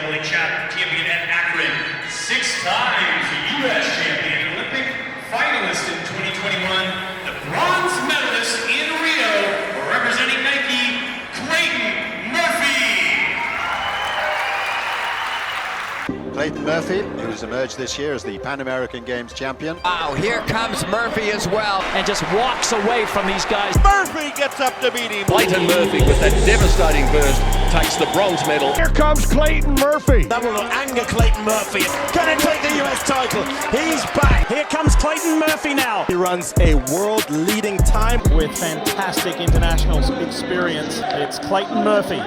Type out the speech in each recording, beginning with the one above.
NCAA champion at Akron, 6 times U.S. champion, Olympic finalist in 2021, the bronze medalist in Rio, representing Nike, Clayton Murphy. Clayton Murphy, who's emerged this year as the Pan American Games champion. Wow, here comes Murphy as well. And just walks away from these guys. Murphy gets up to meet him. Clayton Murphy with that devastating burst takes the bronze medal. Here comes Clayton Murphy. That will anger Clayton Murphy. Gonna take the US title. He's back. Here comes Clayton Murphy now. He runs a world-leading time With fantastic international experience, it's Clayton Murphy.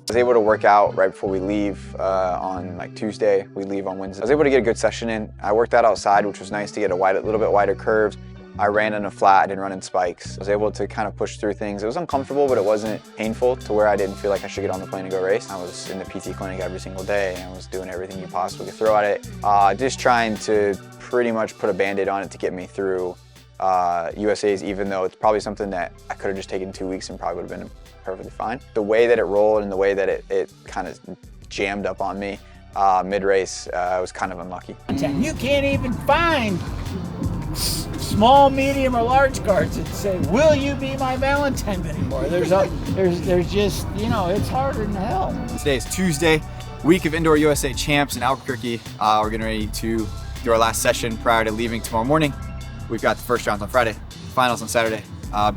I was able to work out right before we leave on like Tuesday. We leave on Wednesday. I was able to get a good session in. I worked out outside, which was nice to get a little bit wider curves. I ran in a flat, I didn't run in spikes. I was able to kind of push through things. It was uncomfortable, but it wasn't painful to where I didn't feel like I should get on the plane and go race. I was in the PT clinic every single day, and I was doing everything you possibly could throw at it. Just trying to pretty much put a Band-Aid on it to get me through USA's, even though it's probably something that I could have just taken 2 weeks and probably would have been perfectly fine. The way that it rolled and the way that it kind of jammed up on me mid-race, I was kind of unlucky. You can't even find small, medium, or large cards that say, "Will you be my Valentine?" anymore. There's just, you know, it's harder than hell. Today is Tuesday, week of Indoor USA Champs in Albuquerque. We're getting ready to do our last session prior to leaving tomorrow morning. We've got the first rounds on Friday, finals on Saturday.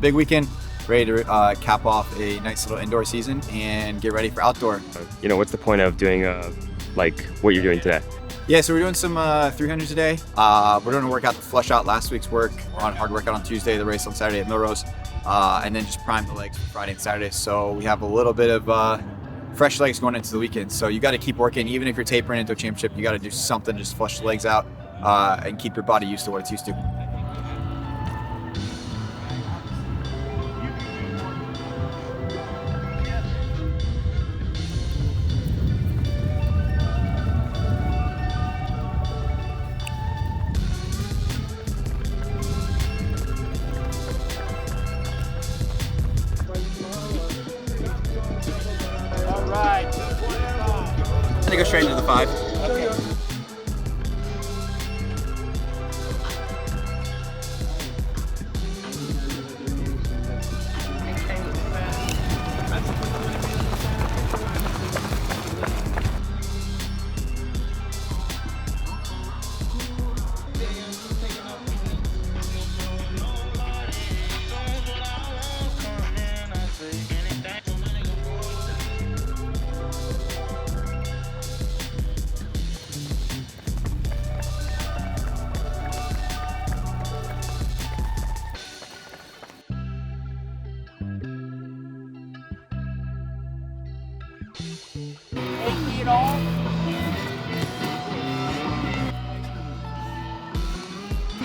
Big weekend, ready to cap off a nice little indoor season and get ready for outdoor. You know, what's the point of doing like what you're doing today? Yeah, so we're doing some 300s today. We're doing a workout to flush out last week's work. We're on a hard workout on Tuesday, the race on Saturday at Milrose, and then just prime the legs for Friday and Saturday. So we have a little bit of fresh legs going into the weekend. So you got to keep working, even if you're tapering into a championship. You got to do something to just flush the legs out and keep your body used to what it's used to. I'm gonna go straight into the 5. Okay.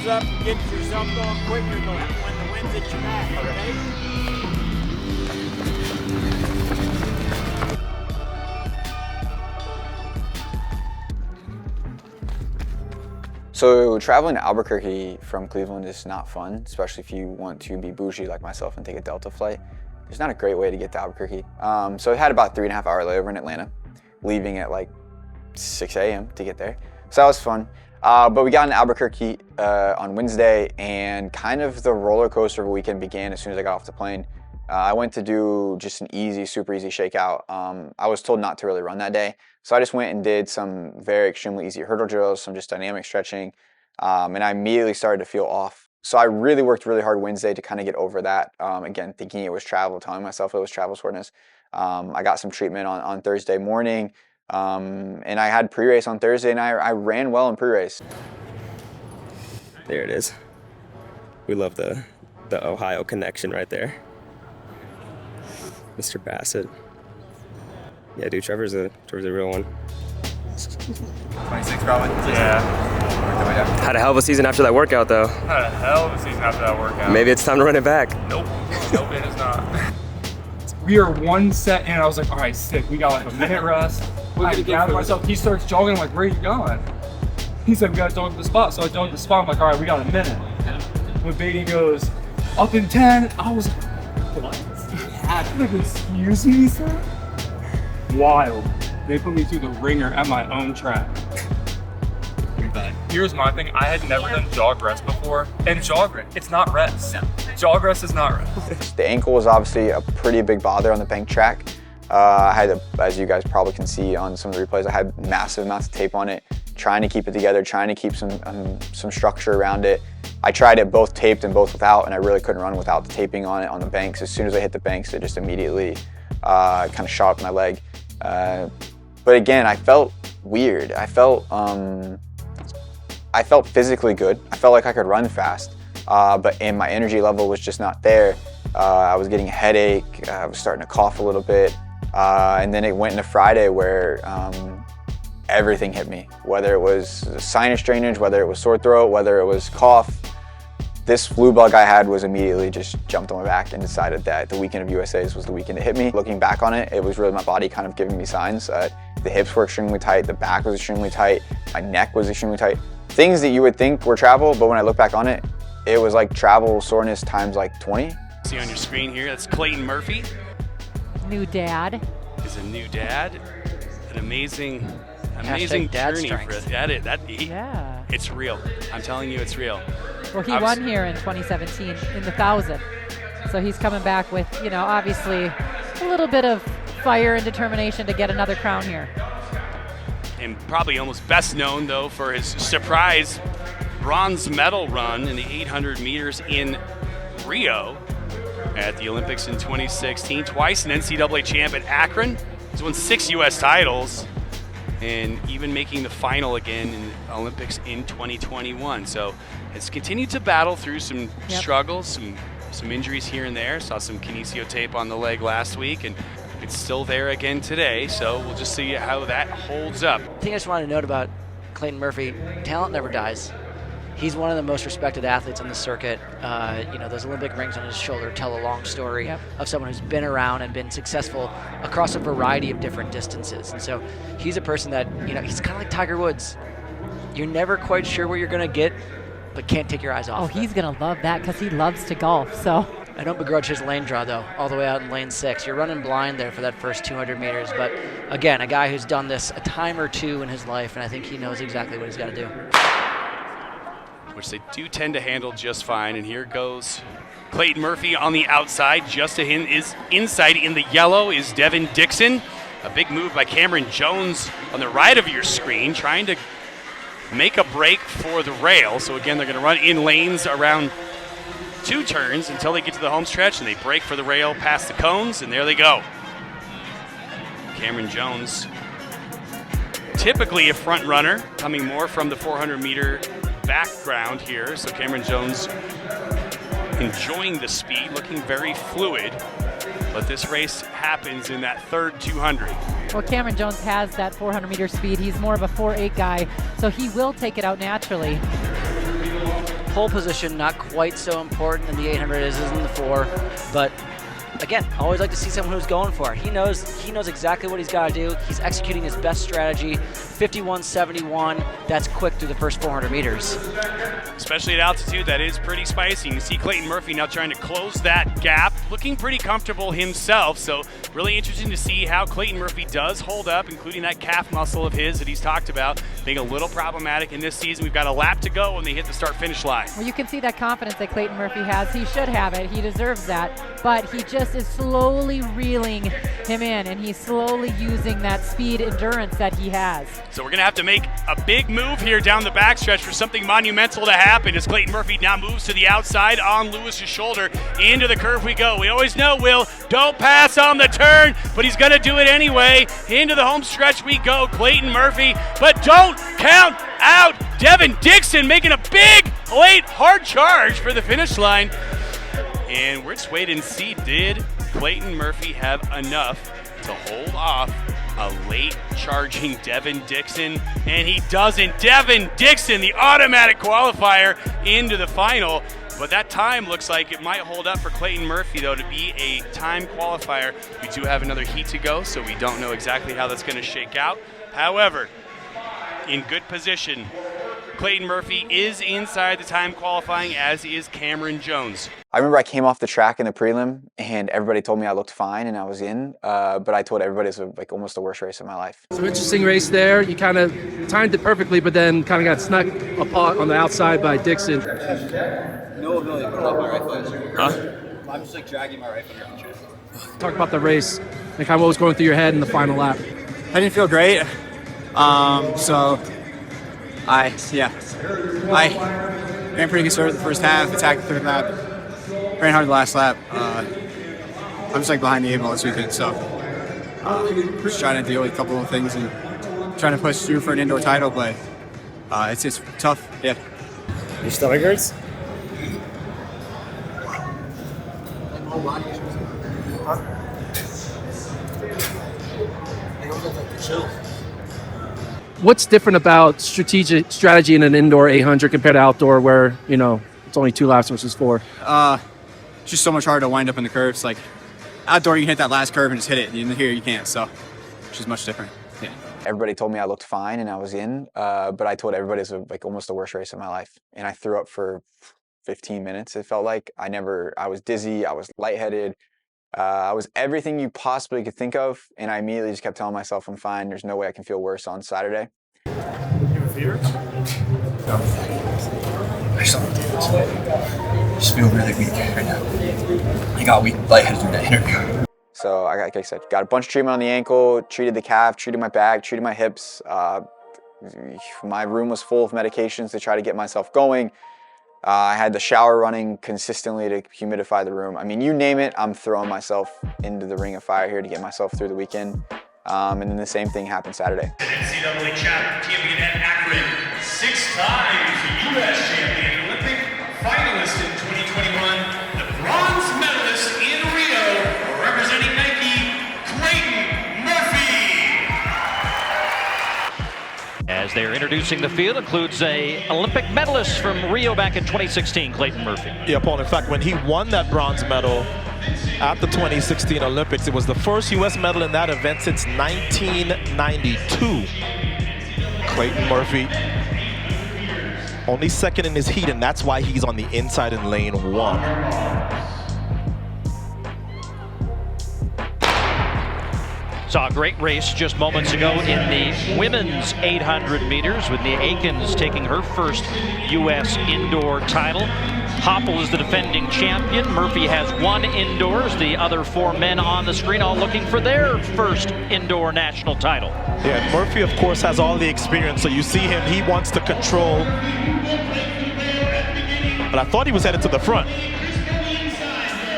Up, get yourself going quicker when the wind's at your back, okay? So traveling to Albuquerque from Cleveland is not fun, especially if you want to be bougie like myself and take a Delta flight. There's not a great way to get to Albuquerque. So I had about 3.5 hour layover in Atlanta, leaving at like 6 a.m. to get there. So that was fun. But we got in Albuquerque on Wednesday, and kind of the roller coaster of a weekend began as soon as I got off the plane. I went to do just an super easy shakeout. I was told not to really run that day, so I just went and did some very extremely easy hurdle drills, some just dynamic stretching, and I immediately started to feel off. So I really worked really hard Wednesday to kind of get over that. Again, thinking it was travel, telling myself it was travel soreness. I got some treatment on Thursday morning. And I had pre-race on Thursday, and I ran well in pre-race. There it is. We love the Ohio connection right there. Mr. Bassett. Yeah, dude, Trevor's a real one. 26 probably. Yeah. Had a hell of a season after that workout, though. Had a hell of a season after that workout. Maybe it's time to run it back. Nope. Nope, it is not. We are 1 set in, I was like, all right, sick. We got like a minute rest. I gathered myself. He starts jogging. I'm like, where are you going? He said, we got to jog to the spot. So I jogged to the spot. I'm like, all right, we got a minute. when Beatty goes up in 10, I was like, what? Like, excuse me, sir? Wild. They put me through the ringer at my own track. But here's my thing. I had never done jog rest before. And jog rest, it's not rest. No. Jog rest is not rest. The ankle was obviously a pretty big bother on the bank track. I had, as you guys probably can see on some of the replays, I had massive amounts of tape on it, trying to keep it together, trying to keep some structure around it. I tried it both taped and both without, and I really couldn't run without the taping on it on the banks. As soon as I hit the banks, it just immediately kind of shot up my leg. But again, I felt weird. I felt physically good. I felt like I could run fast, but my energy level was just not there. I was getting a headache. I was starting to cough a little bit. And then it went into Friday where everything hit me, whether it was sinus drainage, whether it was sore throat, whether it was cough. This flu bug I had was immediately just jumped on my back and decided that the weekend of USA's was the weekend to hit me. Looking back on it, it was really my body kind of giving me signs. The hips were extremely tight, the back was extremely tight, my neck was extremely tight. Things that you would think were travel, but when I look back on it, it was like travel soreness times like 20. See on your screen here, that's Clayton Murphy. New dad. Is a new dad. An amazing dad journey strength. for us. Yeah. It's real. I'm telling you, it's real. Well, he won here in 2017 in the 1,000. So he's coming back with, you know, obviously a little bit of fire and determination to get another crown here. And probably almost best known, though, for his surprise bronze medal run in the 800 meters in Rio at the Olympics in 2016. Twice an NCAA champ at Akron. He's won 6 U.S. titles and even making the final again in the Olympics in 2021. So has continued to battle through some struggles, some injuries here and there. Saw some kinesio tape on the leg last week, and it's still there again today. So we'll just see how that holds up. The thing I just wanted to note about Clayton Murphy, talent never dies. He's one of the most respected athletes on the circuit. You know, those Olympic rings on his shoulder tell a long story of someone who's been around and been successful across a variety of different distances. And so he's a person that, you know, he's kind of like Tiger Woods. You're never quite sure what you're going to get, but can't take your eyes off. Oh, he's going to love that because he loves to golf. So I don't begrudge his lane draw, though, all the way out in lane 6. You're running blind there for that first 200 meters. But again, a guy who's done this a time or two in his life, and I think he knows exactly what he's got to do. Which they do tend to handle just fine. And here goes Clayton Murphy on the outside. Just to him is inside in the yellow is Devin Dixon. A big move by Cameron Jones on the right of your screen, trying to make a break for the rail. So again, they're going to run in lanes around 2 turns until they get to the home stretch, and they break for the rail past the cones, and there they go. Cameron Jones, typically a front runner, coming more from the 400-meter background here. So Cameron Jones enjoying the speed, looking very fluid. But this race happens in that third 200. Well, Cameron Jones has that 400-meter speed. He's more of a 4.8 guy, so he will take it out naturally. Pole position, not quite so important in the 800 as is in the 4, but again, I always like to see someone who's going for it. He knows exactly what he's got to do. He's executing his best strategy. 51.71. That's quick through the first 400 meters. Especially at altitude, that is pretty spicy. You see Clayton Murphy now trying to close that gap, looking pretty comfortable himself. So really interesting to see how Clayton Murphy does hold up, including that calf muscle of his that he's talked about being a little problematic in this season. We've got a lap to go when they hit the start-finish line. Well, you can see that confidence that Clayton Murphy has. He should have it. He deserves that. But he just is slowly reeling him in, and he's slowly using that speed endurance that he has. So we're going to have to make a big move here down the backstretch for something monumental to happen as Clayton Murphy now moves to the outside on Lewis's shoulder. Into the curve we go. We always know, Will, don't pass on the turn, but he's going to do it anyway. Into the home stretch we go, Clayton Murphy, but don't count out Devin Dixon making a big, late, hard charge for the finish line. And we're just waiting to see, did Clayton Murphy have enough to hold off a late charging Devin Dixon? And he doesn't. Devin Dixon, the automatic qualifier into the final. But that time looks like it might hold up for Clayton Murphy, though, to be a time qualifier. We do have another heat to go, so we don't know exactly how that's going to shake out. However, in good position Clayton Murphy is inside the time qualifying, as is Cameron Jones. I remember I came off the track in the prelim, and everybody told me I looked fine and I was in, but I told everybody it was like almost the worst race of my life. Some interesting race there. You kind of timed it perfectly, but then kind of got snuck apart on the outside by Dixon. No ability to put up my right foot. Huh? I'm just like dragging my right foot around the chest. Talk about the race and kind of what was going through your head in the final lap. I didn't feel great. So I ran pretty good start the first half, attacked the third lap, ran hard the last lap. I'm just like behind the 8 ball this weekend, so just trying to deal with a couple of things and trying to push through for an indoor title, but it's tough. Yeah. Your stomach hurts? What's different about strategy in an indoor 800 compared to outdoor where, you know, it's only 2 laps versus 4? It's just so much harder to wind up in the curves. Like outdoor, you can hit that last curve and just hit it. In here, you can't. So it's just much different. Yeah. Everybody told me I looked fine and I was in, but I told everybody it was like almost the worst race of my life. And I threw up for 15 minutes. It felt like I was dizzy. I was lightheaded. I was everything you possibly could think of, and I immediately just kept telling myself I'm fine. There's no way I can feel worse on Saturday. You have a fever? No. I just feel really weak right now. I got weak, lightheaded in that interview. So, like I said, got a bunch of treatment on the ankle, treated the calf, treated my back, treated my hips. My room was full of medications to try to get myself going. I had the shower running consistently to humidify the room. I mean, you name it, I'm throwing myself into the ring of fire here to get myself through the weekend. And then the same thing happened Saturday. NCAA champion at Akron, 6 times U.S. champion, Olympic finalist in 2021, the bronze medalist in Rio, representing Nike, Clayton Murphy. As they're introducing the field, includes a Olympic medalist from Rio back in 2016, Clayton Murphy. Yeah, Paul, in fact, when he won that bronze medal at the 2016 Olympics, it was the first U.S. medal in that event since 1992. Clayton Murphy, only second in his heat, and that's why he's on the inside in lane 1. Saw a great race just moments ago in the women's 800 meters with Nia Akins taking her first U.S. indoor title. Hoppel is the defending champion. Murphy has 1 indoors. The other 4 men on the screen all looking for their first indoor national title. Yeah, Murphy, of course, has all the experience. So you see him, he wants to control. But I thought he was headed to the front.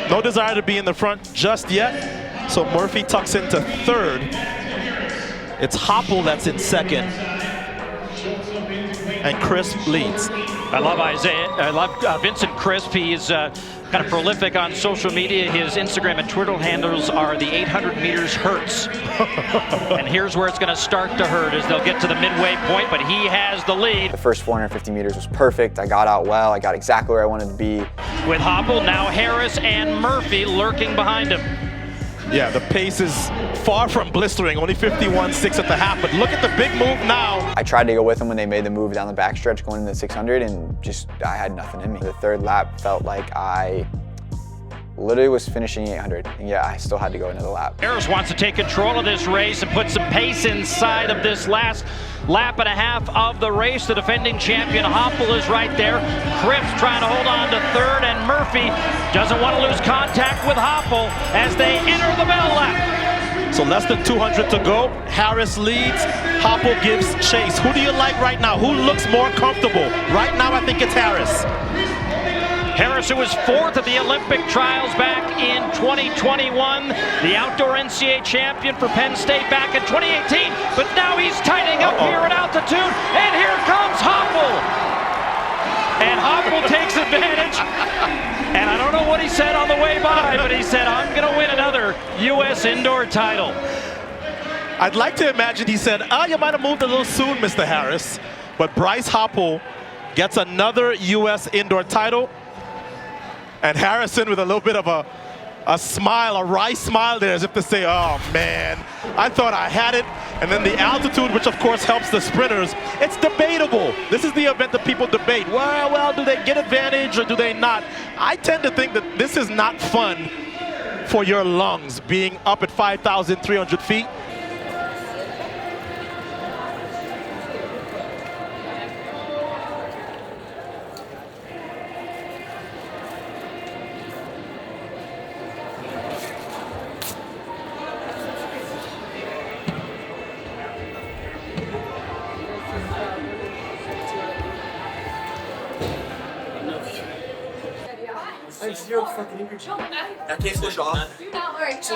No desire to be in the front just yet. So Murphy tucks into 3rd. It's Hoppel that's in 2nd. And Crisp leads. I love Vincent Crisp. He is kind of prolific on social media. His Instagram and Twitter handles are the 800 meters hurts. And here's where it's going to start to hurt as they'll get to the midway point, but he has the lead. The first 450 meters was perfect. I got out well. I got exactly where I wanted to be. With Hoppel, now Harris and Murphy lurking behind him. Yeah, the pace is far from blistering, only 51.6 at the half, but look at the big move now. I tried to go with them when they made the move down the backstretch going into the 600, and just, I had nothing in me. The 3rd lap felt like I literally was finishing 800, and yeah, I still had to go another lap. Harris wants to take control of this race and put some pace inside of this last lap and a half of the race. The defending champion Hoppel is right there. Cripps trying to hold on to 3rd, and Murphy doesn't want to lose contact with Hoppel as they enter the bell lap. So less than 200 to go. Harris leads. Hoppel gives chase. Who do you like right now? Who looks more comfortable? Right now, I think it's Harris. Harris, who was 4th at the Olympic trials back in 2021, the outdoor NCAA champion for Penn State back in 2018, but now he's tightening up here at altitude, and here comes Hoppel. And Hoppel takes advantage, and I don't know what he said on the way by, but he said, I'm going to win another U.S. indoor title. I'd like to imagine he said, you might have moved a little soon, Mr. Harris, but Bryce Hoppel gets another U.S. indoor title. And Harrison with a little bit of a a smile, a wry smile there, as if to say, oh man, I thought I had it. And then the altitude, which of course helps the sprinters, it's debatable. This is the event that people debate. Well, do they get advantage or do they not? I tend to think that this is not fun for your lungs, being up at 5,300 feet. I have zero fucking energy. I can't switch off. Do not worry. So,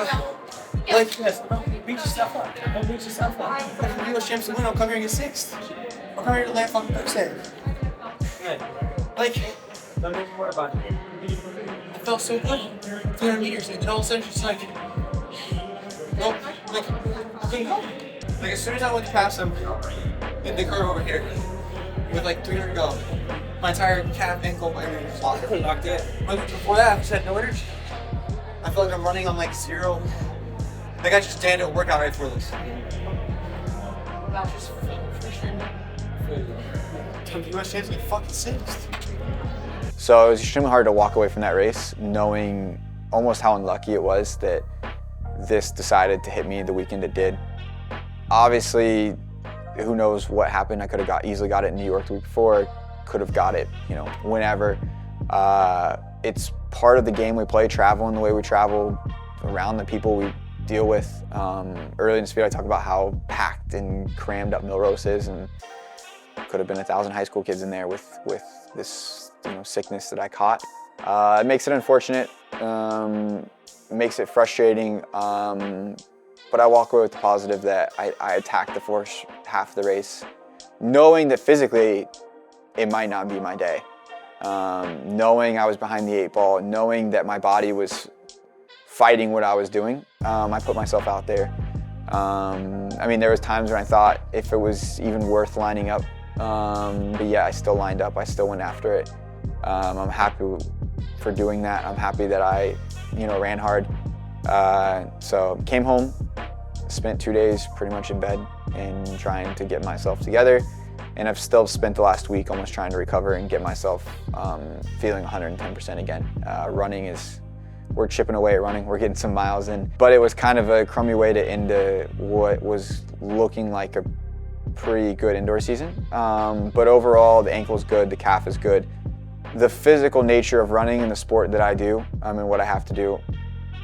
like this, beat yourself up. Don't beat yourself up. If the U.S. champs win, I'll come here and get 6th. I'll come here to land fucking Thursday. Like, don't even worry about it. I felt so good. 300 meters, and then all of a sudden, just like, nope, like, I couldn't go. Like, as soon as I went past them in the curve over here, with like 300 to go, my entire calf, ankle, everything was locked in. But before that, I just had no energy. I feel like I'm running on like 0. Like I just did a workout right before this. That's just frustrating. The US champs like fucking 6th. So it was extremely hard to walk away from that race, knowing almost how unlucky it was that this decided to hit me the weekend it did. Obviously, who knows what happened? I could have easily got it in New York the week before. Could have got it, you know, whenever. It's part of the game we play, traveling the way we travel, around the people we deal with. Early in the speed, I talk about how packed and crammed up Millrose is, and could have been 1,000 high school kids in there with this, you know, sickness that I caught. It makes it unfortunate, makes it frustrating, but I walk away with the positive that I attacked the first half of the race, knowing that physically it might not be my day. Knowing I was behind the 8 ball, knowing that my body was fighting what I was doing, I put myself out there. I mean, there was times when I thought if it was even worth lining up, but yeah, I still lined up, I still went after it. I'm happy for doing that. I'm happy that I, you know, ran hard. So came home, spent 2 days pretty much in bed and trying to get myself together. And I've still spent the last week almost trying to recover and get myself feeling 110% again. Running is, we're chipping away at running, we're getting some miles in. But it was kind of a crummy way to end what was looking like a pretty good indoor season. But overall, the ankle's good, the calf is good. The physical nature of running and the sport that I do, and what I have to do,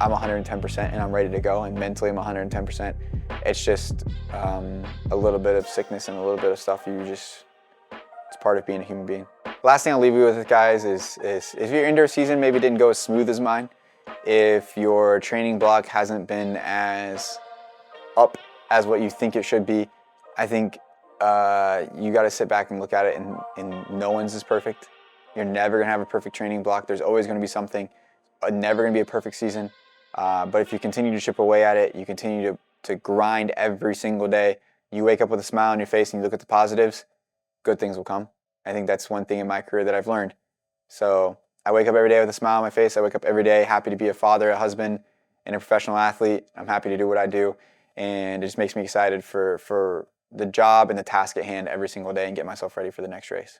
I'm 110% and I'm ready to go, and mentally I'm 110%. It's just a little bit of sickness and a little bit of stuff it's part of being a human being. Last thing I'll leave you with, guys, is if your indoor season maybe didn't go as smooth as mine, if your training block hasn't been as up as what you think it should be, I think you got to sit back and look at it, and no one's is perfect. You're never gonna have a perfect training block. There's always gonna be something. Never gonna be a perfect season. But if you continue to chip away at it, you continue to grind every single day, you wake up with a smile on your face and you look at the positives, good things will come. I think that's one thing in my career that I've learned. So I wake up every day with a smile on my face. I wake up every day happy to be a father, a husband, and a professional athlete. I'm happy to do what I do, and it just makes me excited for the job and the task at hand every single day and get myself ready for the next race.